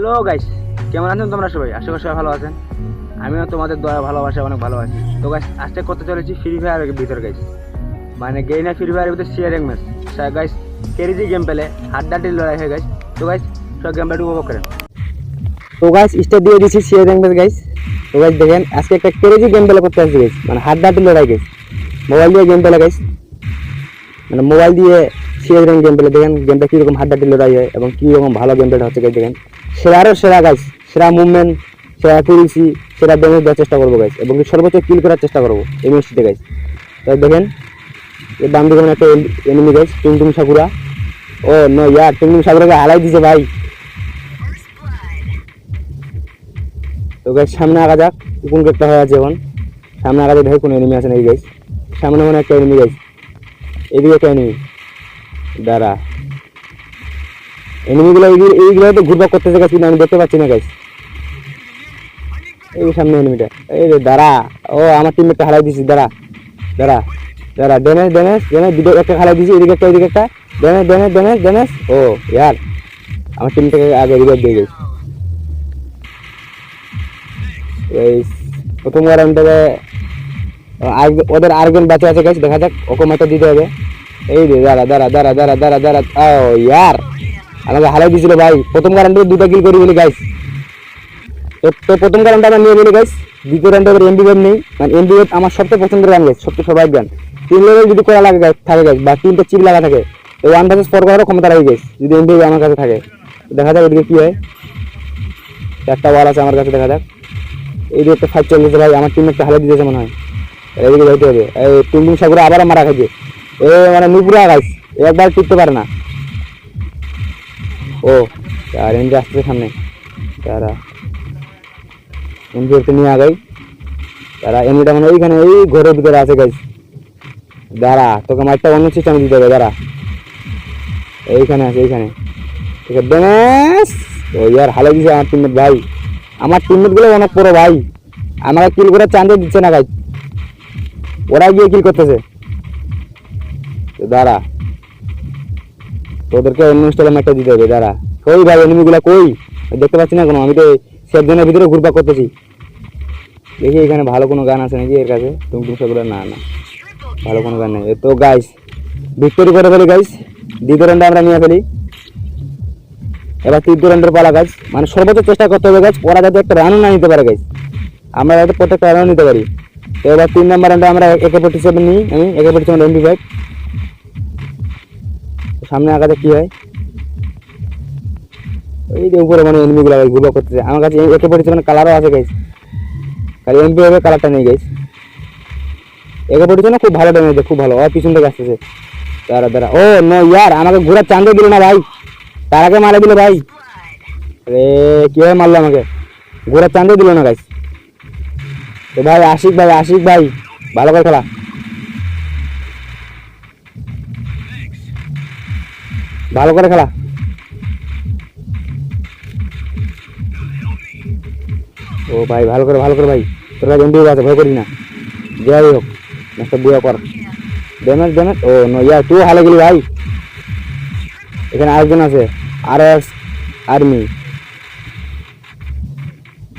Hello guys, কেমন আছেন তোমরা সবাই? আশা করি সবাই ভালো আছেন। আমিও তোমাদের দয়া ভালোবাসা অনেক ভালো আছি। তো গাইস, আজকে করতে চলেছি ফ্রি ফায়ারের ভিতর গাইস, মানে গেইনা ফ্রি ফায়ারের ভিতরে শেয়ারিং ম্যাচ গাইস, কেরিজি গেম পেলে হাড্ডাহাড্ডি লড়াই হয়ে গাইস। তো গাইস, সব গেমটা উপভোগ করেন। তো গাইস, স্টার্ট দিয়ে দিয়েছি শেয়ারিং ম্যাচ গাইস। তো গাইস দেখেন, আজকে একটা কেরিজি গেম পেলে করতে আসছি গাইস, মানে হাড্ডাহাড্ডি লড়াই গাইস, মোবাইল দিয়ে গেম পেলে গাইস, মানে মোবাইল দিয়ে শেয়ারিং গেম পেলে দেখেন গেমটা কীরকম হাড্ডাহাড্ডি লড়াই হয় এবং কীরকম ভালো গেম পেলে হচ্ছে গাইস। দেখেন সেরারও সেরা গাইস, সেরা মুভমেন্ট, সেরা অ্যাকুরেসি, সেরা ড্যামেজ দেওয়ার চেষ্টা করবো গাইস এবং সর্বোচ্চ কিল করার চেষ্টা করবো এই ম্যাচটিতে গাইস। তাই দেখেন এর ডান দিকে একটা এনিমি গাইস, টুমটুম সাকুরা। ও নো ইয়ার, টুমটুম সাকুরাকে হালাই দিছে ভাই। তো গাইস সামনে আগা যাক, কোন গেটটা হয়ে আছে এখন। সামনে আগা যাক, দেখে কোনো এনিমি আছে নাকি গাইস। সামনে মনে একটা এনিমি গাইস, এদিকে একটা এনিমি। দাঁড়া, এনিমিগুলো এইগুলো তো ঘুরপাক করতেছে গাইস, কিন্তু আমি দেখতে পাচ্ছি না গাইস। এই সামনে এনিমিটা, এই রে দাঁড়া। ও আমার টিমমেটটা হারাই দিছি, দাঁড়া দাঁড়া দাঁড়া। ড্যামেজ ড্যামেজ ড্যামেজ, দুটো একটা হারাই দিছি, এদিকে একটা ওইদিকে একটা। Damage damage damage damage. ও ইয়ার, আমার টিমটাকে আগে রিভাইভ দিয়ে গেছে। এই প্রথম রাউন্ডে ওদের আরেকজন বাঁচা আছে গাইস, দেখা যাক ওকে মাইটা দিতে হবে। এই রে দাঁড়া দাঁড়া দাঁড়া দাঁড়া দাঁড়া দাঁড়া। ও ইয়ার, আমাকে হারাই দিছিল ভাই। প্রথম রাউন্ডে দুটো কিল করে বলি গাইস। তো প্রথম রাউন্ডটা আমরা নিয়ে বলি গাইস। দ্বিতীয় রাউন্ডে এবার এমবি নেই, মানে এমবি আমার সবচেয়ে পছন্দের রান গাইস, সবচেয়ে সবাই গান। 3 লেভেল যদি করা লাগে গাইস থাকে গাইস, বা 3টা চিপ লাগা থাকে, তো 1 ভার্সেস 4 করারও ক্ষমতা রাখে গাইস যদি এমবি আমার কাছে থাকে। দেখা যাক ওদিকে কি হয়। 4টা ওয়াল আছে আমার কাছে, দেখা যাক। এই যে একটা ফাইট চলতেছে ভাই, আমার টিমমেটটা হারিয়ে দিতেছে মনে হয়। এদিকে যাইতে হবে। এই টুমটুম সাগরে আবারও মারা খাইছে। এ মানে নুপুরা গাইস, একবার টিকতে পারে না। ও আর এমবি আসছে সামনে, তারা এমবি নিয়ে আগাই। তারা এমবিটা মানে ওইখানে ওই ঘরের ভিতরে আছে গাইস। দাঁড়া, তোকে মাইকটা অন্য সিস্টেমে দিতে হবে, দাঁড়া। এইখানে আছে, এইখানে। ঠিক আছে বেশ। ও ইয়ার হালে দিছে আমার টিমমেট ভাই। আমার টিমমেট গুলো অনেক বড় ভাই, আমাকে কিল করার চান্সও দিচ্ছে না গাইস, ওরা গিয়ে কিল করতেছে। দাঁড়া, তোদেরকে অন্য স্টাইলে একটা দিতে হবে, দাঁড়া। কই ভাই এনিমিগুলা কই? দেখতে পাচ্ছি না কোনো, আমি তো সেফ জোনের ভিতরে ঘুরপাক করতেছি। দেখি এখানে ভালো কোনো গান আছে নাকি এর কাছে। টুমটুম সেগুলো না না, ভালো কোনো গান নেই। তো গাইস ভিক্টোরি করে ফেলি গাইস, দ্বিতীয় রাউন্ডে আমরা নিয়ে ফেলি। এবার তৃতীয় রাউন্ডের পালা গাইস, মানে সর্বোচ্চ চেষ্টা করতে হবে গাইস, ওরা যাতে একটা রানও না নিতে পারে গাইস, আমরা যাতে প্রত্যেকটা রানও নিতে পারি। তো এবার 3 নম্বর রাউন্ডে আমরা AK-47 নিই, আমি AK-47 MP5। সামনে আগাতে কি হয়, ওই যে উপরে মানে এনিমিগুলো ঘুরপাক করতেছে। আমার কাছে AK-47 কালারও আছে গাইস, খালি MP5 কালারটা নেই গাইস। AK-47 খুব ভালো ড্যামেজ দেয়, খুব ভালো। আর পিছন থেকে আসতেছে, দাঁড়া দাঁড়া। ও নো ইয়ার, আমাকে ঘোরার চান্সও দিল না ভাই, তার আগে মারা দিল ভাই। আরে কিভাবে মারলো আমাকে, ঘোরার চান্সও দিল না গাইস। তো ভাই আশিক ভাই, আশিক ভাই ভালো করে খেলা, ভালো করে খেলা। ও ভাই ভালো করে ভাই, তোর কাছে এমবি আছে, ভয় করি না। যাই হোক একটা বুয়া কর, ড্যামেজ ড্যামেজ। ও নো ইয়ার, তুই হালে গেলি ভাই। এখানে আরেকজন আছে, RS আর্মি।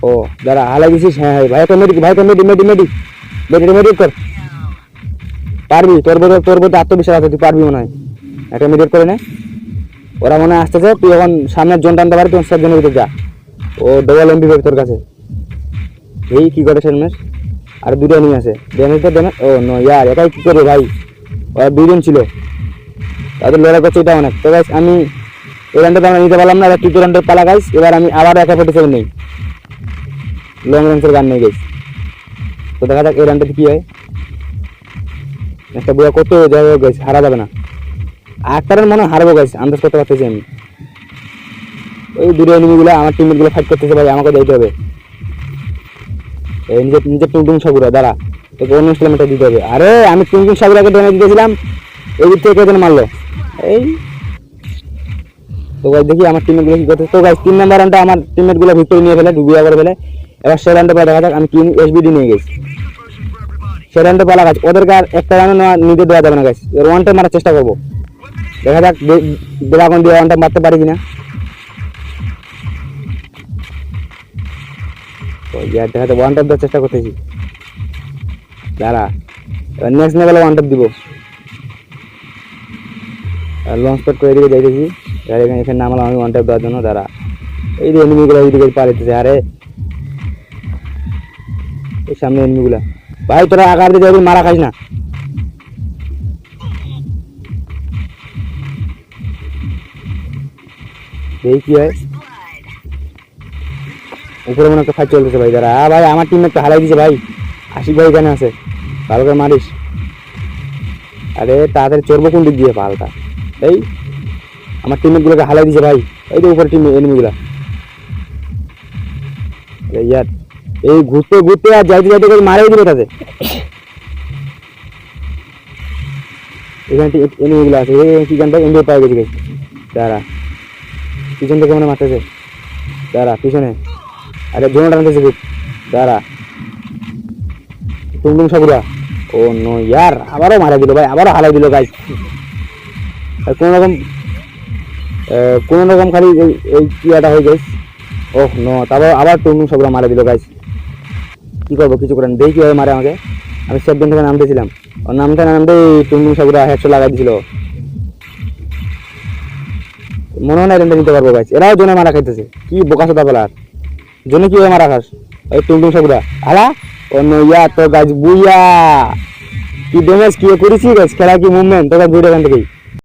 ও দাঁড়া, হালাই দিছিস। হ্যাঁ ভাই, তো মেডিক ভাই, তো মেডিক কর। পারবি, তোর বোধ আত্মবিশ্বাস আছে, তুই পারবি মনে হয়। একটা মেডিকেট করে নে, ওরা মনে হয় আসতেছে। তুই এখন সামনের জোন টানতে পারবি, তুই সব জনের ভিতরে যা। ও ডবল এমবি তোর কাছে। এই কি করে শেষ ম্যাচ, আর দুটো নিয়ে আছে। ড্যামেজ তো ড্যামেজ। ও নো ইয়ার, একাই কি করবে ভাই, ওরা 2জন ছিল, তাদের লড়াই করছে, এটা অনেক। তো গাইস আমি এই রাউন্ডটা আমরা নিতে পারলাম না, এবার তৃতীয় রাউন্ডের পালা গাইস। এবার আমি আবার AK-47 নেই, লং রেঞ্জের গান নেই গাইস। তো দেখা যাক এই রাউন্ডটাতে কি হয়। একটা বুয়া করতে যাবে গাইস, হারা যাবে না। একটা রান মনে হারবো গাইস, আন্দাজ করতে পারতেছি আমি। ওই দুটো এনিমিগুলো আমার টিমমেটগুলো ফাইট করতেছে ভাই, আমাকে যাইতে হবে। এই নিজের টুমটুম সাগুরা, দাঁড়া, তোকে অন্য কিলোমিটার দিতে হবে। আরে আমি টুমটুম সাগুরাকে ড্যামেজ দিতেছিলাম, এই দিক থেকে কেন মারলো এই। তো গাইস দেখি আমার টিমমেটগুলো কি করতেছে। তো গাইস 3 নম্বর রাউন্ডে আমার টিমমেটগুলো ভিক্টোরি নিয়ে ফেলে, ডুবিয়া করে ফেলে। এবার সে রাউন্ডে দেখা যাক আমি কি SBD নিয়ে গেছি। সে রাউন্ডে পালা গাছ, ওদেরকে আর একটা রানও নিতে দেওয়া যাবে না গাইস, এর ওয়ান টাইম মারার চেষ্টা করবো। দেখা যাক ড্রাগন দিয়ে ওয়ান টাইম মারতে পারি কিনা। ওই ইয়ার দেখাতে ওয়ান ট্যাপ দেওয়ার চেষ্টা করতেছি, দাঁড়া নেক্সট লেভেলে ওয়ান ট্যাপ দিব। লঞ্চ প্যাড করে দিকে যাইতেছি, এখানে এখানে নামালাম আমি ওয়ান ট্যাপ দেওয়ার জন্য, দাঁড়া এই যে এনিমিগুলো এইদিকে পালাইতেছে, আরে এই সামনে এনিমিগুলা, ভাই তোরা আগার দিয়ে যাবি, মারা খাইস না। এই কি হয় উপরে মনে একটা ফাইট চলতেছে ভাই, দাঁড়া ভাই আমার টিম একটা হারাই দিছে ভাই, আশিক ভাই এখানে আছে, ভালো করে মারিস। আরে তাড়াতাড়ি চড়বো কোন দিক দিয়ে পালটা, এই আমার টিমের গুলোকে হালাই দিছে ভাই, এই যে উপরে টিম এনিমিগুলা। ইয়ার এই ঘুরতে ঘুরতে আর যাইতে যাইতে মারাই দিবে তাদের, এখানে এনিমিগুলো আছে, এই কি জানতে এমবি পাই গেছে, দাঁড়া পিছন থেকে মনে মারতেছে, দাঁড়া পিছনে, আরে জোন টানতেছে খুব, দাঁড়া টুমটুম সাবুরা, ও নো ইয়ার আবারও মারা দিল ভাই, আবারও হালাই দিল গাইস, কোন রকম খালি এই কিয়াটা হয়ে গেছে, ওহ নো তারপর আবার টুমটুম সাবুরা মারা দিল গাইস, কি করবো কিছু করেন, দেখি কিভাবে মারে আমাকে, আমি সেফ জোন থেকে নামতেছিলাম, ওর নামতে টুমটুম সাবুরা হেডশট লাগাই দিছিল, মনে হয় না এটা নিতে পারবো গাইস, এরাও জোনে মারা খাইতেছে, কি বোকা সোদা বলার জোনে কিভাবে মারা খাস, এই টুমটুম সাবুরা আলা অন্য ইয়া তো গাছ বুইয়া, কি ড্যামেজ কি করেছি গাছ, খেলা কি মুভমেন্ট তোকে দুইটা এখান থেকেই